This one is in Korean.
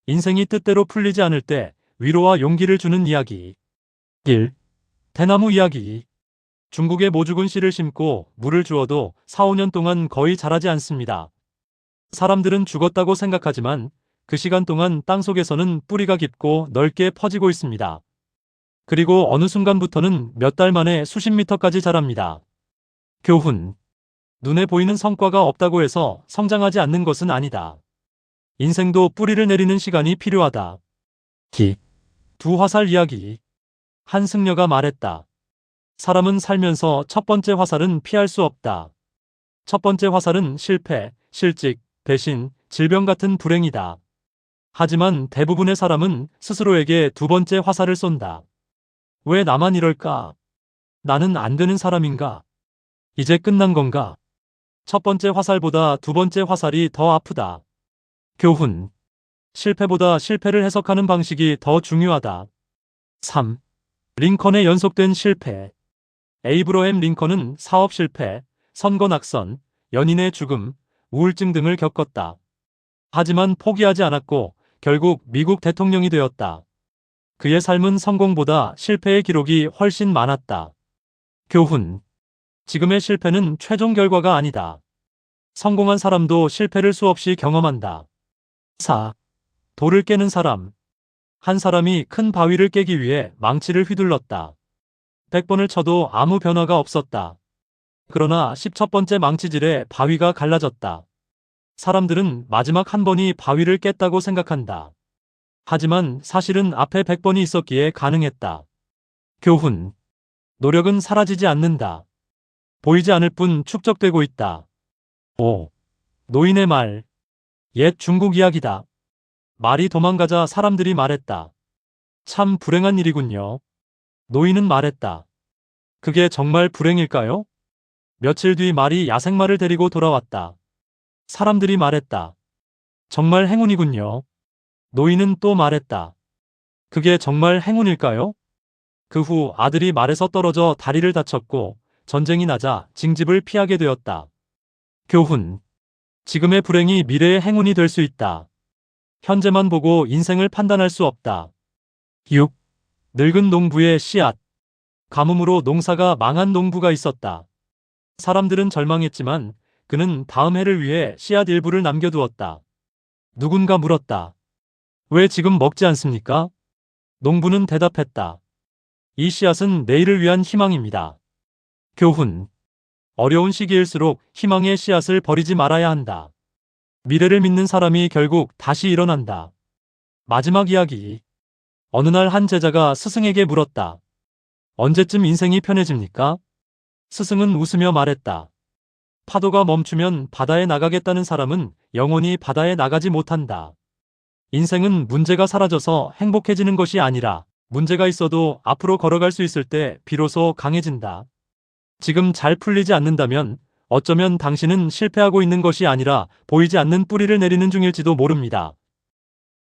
인생이 뜻대로 풀리지 않을 때 위로와 용기를 주는 이야기. 1. 대나무 이야기. 중국에 모주군 씨를 심고 물을 주어도 4, 5년 동안 거의 자라지 않습니다. 사람들은 죽었다고 생각하지만 그 시간 동안 땅속에서는 뿌리가 깊고 넓게 퍼지고 있습니다. 그리고 어느 순간부터는 몇 달 만에 수십 미터까지 자랍니다. 교훈. 눈에 보이는 성과가 없다고 해서 성장하지 않는 것은 아니다. 인생도 뿌리를 내리는 시간이 필요하다. 두 화살 이야기. 한 승려가 말했다. 사람은 살면서 첫 번째 화살은 피할 수 없다. 첫 번째 화살은 실패, 실직, 배신, 질병 같은 불행이다. 하지만 대부분의 사람은 스스로에게 두 번째 화살을 쏜다. 왜 나만 이럴까? 나는 안 되는 사람인가? 이제 끝난 건가? 첫 번째 화살보다 두 번째 화살이 더 아프다. 교훈. 실패보다 실패를 해석하는 방식이 더 중요하다. 3. 링컨의 연속된 실패. 에이브러햄 링컨은 사업 실패, 선거 낙선, 연인의 죽음, 우울증 등을 겪었다. 하지만 포기하지 않았고 결국 미국 대통령이 되었다. 그의 삶은 성공보다 실패의 기록이 훨씬 많았다. 교훈. 지금의 실패는 최종 결과가 아니다. 성공한 사람도 실패를 수없이 경험한다. 4. 돌을 깨는 사람. 한 사람이 큰 바위를 깨기 위해 망치를 휘둘렀다. 100번을 쳐도 아무 변화가 없었다. 그러나 10번째 망치질에 바위가 갈라졌다. 사람들은 마지막 한 번이 바위를 깼다고 생각한다. 하지만 사실은 앞에 100번이 있었기에 가능했다. 교훈. 노력은 사라지지 않는다. 보이지 않을 뿐 축적되고 있다. 5. 노인의 말. 옛 중국 이야기다. 말이 도망가자 사람들이 말했다. 참 불행한 일이군요. 노인은 말했다. 그게 정말 불행일까요? 며칠 뒤 말이 야생마를 데리고 돌아왔다. 사람들이 말했다. 정말 행운이군요. 노인은 또 말했다. 그게 정말 행운일까요? 그 후 아들이 말에서 떨어져 다리를 다쳤고 전쟁이 나자 징집을 피하게 되었다. 교훈. 지금의 불행이 미래의 행운이 될 수 있다. 현재만 보고 인생을 판단할 수 없다. 6. 늙은 농부의 씨앗. 가뭄으로 농사가 망한 농부가 있었다. 사람들은 절망했지만 그는 다음 해를 위해 씨앗 일부를 남겨두었다. 누군가 물었다. 왜 지금 먹지 않습니까? 농부는 대답했다. 이 씨앗은 내일을 위한 희망입니다. 교훈. 어려운 시기일수록 희망의 씨앗을 버리지 말아야 한다. 미래를 믿는 사람이 결국 다시 일어난다. 마지막 이야기. 어느 날 한 제자가 스승에게 물었다. 언제쯤 인생이 편해집니까? 스승은 웃으며 말했다. 파도가 멈추면 바다에 나가겠다는 사람은 영원히 바다에 나가지 못한다. 인생은 문제가 사라져서 행복해지는 것이 아니라 문제가 있어도 앞으로 걸어갈 수 있을 때 비로소 강해진다. 지금 잘 풀리지 않는다면 어쩌면 당신은 실패하고 있는 것이 아니라 보이지 않는 뿌리를 내리는 중일지도 모릅니다.